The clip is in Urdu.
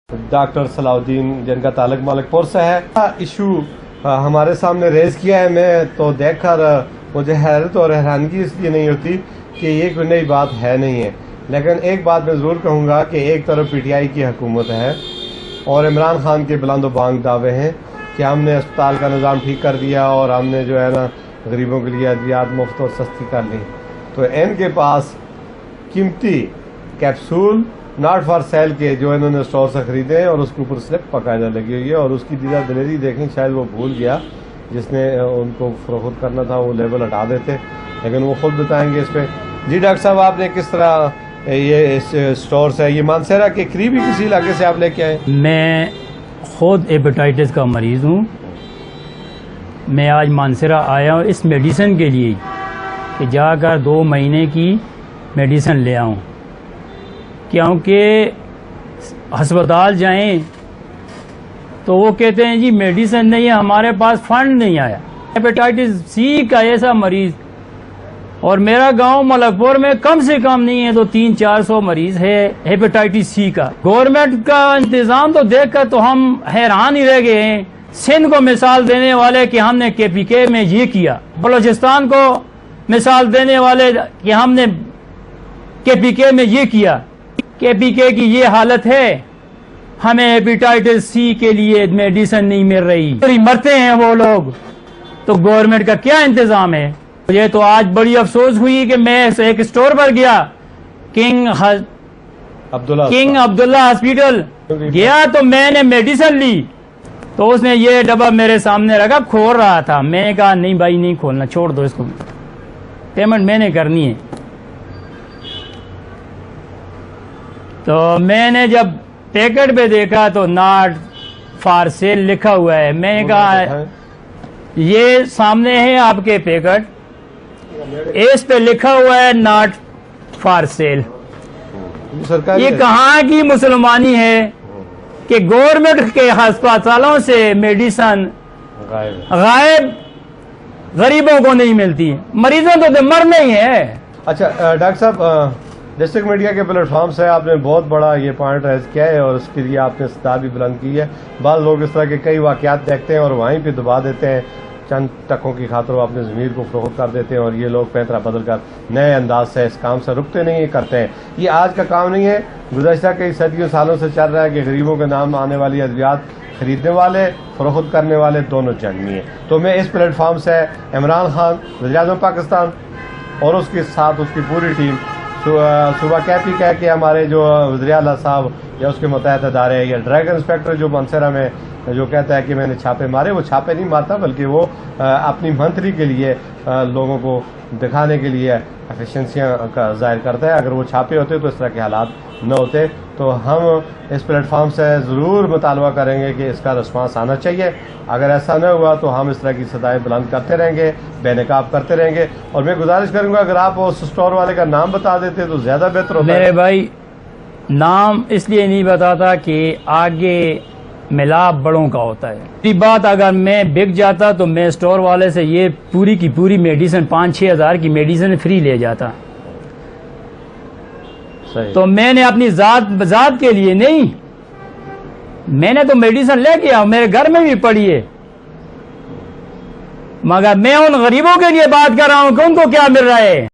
ڈاکٹر صلاح الدین جن کا تعلق ملک پور سے ہے، ایشو ہمارے سامنے ریز کیا ہے. میں تو دیکھ کر مجھے حیرت اور حیرانگی اس لیے نہیں ہوتی کہ یہ کوئی نئی بات ہے نہیں ہے، لیکن ایک بات میں ضرور کہوں گا کہ ایک طرف پی ٹی آئی کی حکومت ہے اور عمران خان کے بلند و بانگ دعوے ہیں کہ ہم نے اسپتال کا نظام ٹھیک کر دیا اور ہم نے جو ہے نا غریبوں کے لیے ادویات مفت اور سستی کر لی. تو ان کے پاس قیمتی کیپسول ناٹ فار سیل کے جو انہوں نے اسٹور سے خریدے ہیں اور اس کے اوپر سلپ باقاعدہ لگی ہوئی ہے، اور اس کی دیدہ دلیری دیکھیں، شاید وہ بھول گیا جس نے ان کو فروخت کرنا تھا وہ لیبل ہٹا دیتے، لیکن وہ خود بتائیں گے اس پہ. جی ڈاکٹر صاحب، آپ نے کس طرح یہ اسٹور سے، یہ مانسہرہ کے قریبی کسی علاقے سے آپ لے کے آئے؟ میں خود ہیپاٹائٹس کا مریض ہوں. میں آج مانسہرہ آیا ہوں اس میڈیسن کے لیے کہ جا کر 2 مہینے کی میڈیسن لے آؤں، کیونکہ ہسپتال جائیں تو وہ کہتے ہیں جی میڈیسن نہیں ہے، ہمارے پاس فنڈ نہیں آیا. ہیپاٹائٹس سی کا ایسا مریض، اور میرا گاؤں ملک پور میں کم سے کم نہیں ہے تو 300-400 مریض ہے ہیپاٹائٹس سی کا. گورنمنٹ کا انتظام تو دیکھ کر تو ہم حیران ہی رہ گئے ہیں. سندھ کو مثال دینے والے کہ ہم نے کے پی کے میں یہ کیا، بلوچستان کو مثال دینے والے کہ ہم نے کے پی کے میں یہ کیا. کے پی کے کی یہ حالت ہے، ہمیں ہیپاٹائٹس سی کے لیے میڈیسن نہیں مل رہی، مرتے ہیں وہ لوگ. تو گورنمنٹ کا کیا انتظام ہے؟ مجھے تو آج بڑی افسوس ہوئی کہ میں ایک اسٹور پر گیا، کنگ عبداللہ ہاسپٹل گیا تو میں نے میڈیسن لی تو اس نے یہ ڈبہ میرے سامنے رکھا، کھول رہا تھا. میں نے کہا نہیں بھائی نہیں کھولنا، چھوڑ دو اس کو، پیمنٹ میں نے کرنی ہے. تو میں نے جب پیکٹ پہ دیکھا تو ناٹ فار سیل لکھا ہوا ہے. میں نے کہا یہ سامنے ہے آپ کے پیکٹ، اس پہ لکھا ہوا ہے ناٹ فار سیل. یہ کہاں کی مسلمانی ہے کہ گورنمنٹ کے ہسپتالوں سے میڈیسن غائب، غریبوں کو نہیں ملتی، مریضوں تو مرنا ہی ہے. اچھا ڈاکٹر صاحب، ڈسٹرکٹ میڈیا کے پلیٹ فارم سے آپ نے بہت بڑا یہ پوائنٹ ریز کیا ہے اور اس کے لیے آپ نے صدا بھی بلند کی ہے. بعض لوگ اس طرح کے کئی واقعات دیکھتے ہیں اور وہیں پہ دبا دیتے ہیں، چند ٹکوں کی خاطر وہ اپنے ضمیر کو فروخت کر دیتے ہیں اور یہ لوگ پینترا بدل کر نئے انداز سے اس کام سے رکتے نہیں کرتے ہیں. یہ آج کا کام نہیں ہے، گزشتہ کئی صدیوں سالوں سے چل رہا ہے کہ غریبوں کے نام آنے والی ادویات خریدنے والے، فروخت کرنے والے دونوں جنگی ہیں. تو میں اس پلیٹ فارم سے عمران خان وزیر اعظم پاکستان اور اس کے ساتھ اس کی پوری ٹیم صوبہ کیپی کہہ کے ہمارے جو وزیر اعلیٰ صاحب یا اس کے متحد ادارے یا ڈرگ انسپیکٹر جو مانسہرہ میں جو کہتا ہے کہ میں نے چھاپے مارے، وہ چھاپے نہیں مارتا بلکہ وہ اپنی منتری کے لیے لوگوں کو دکھانے کے لیے ایفیشنسیاں کا ظاہر کرتا ہے. اگر وہ چھاپے ہوتے تو اس طرح کے حالات نہ ہوتے. تو ہم اس پلیٹ فارم سے ضرور مطالبہ کریں گے کہ اس کا رسپانس آنا چاہیے. اگر ایسا نہ ہوا تو ہم اس طرح کی صدائیں بلند کرتے رہیں گے، بے نقاب کرتے رہیں گے. اور میں گزارش کروں گا اگر آپ اس اسٹور والے کا نام بتا دیتے تو زیادہ بہتر ہوتا ہے. میرے بھائی نام اس لیے نہیں بتاتا کہ آگے ملاپ بڑوں کا ہوتا ہے. یہ بات اگر میں بک جاتا تو میں اسٹور والے سے یہ پوری کی پوری میڈیسن 5-6 ہزار کی میڈیسن فری لے جاتا. تو میں نے اپنی ذات کے لیے نہیں، میں نے تو میڈیسن لے کے آؤں، میرے گھر میں بھی پڑی ہے، مگر میں ان غریبوں کے لیے بات کر رہا ہوں کہ ان کو کیا مل رہا ہے.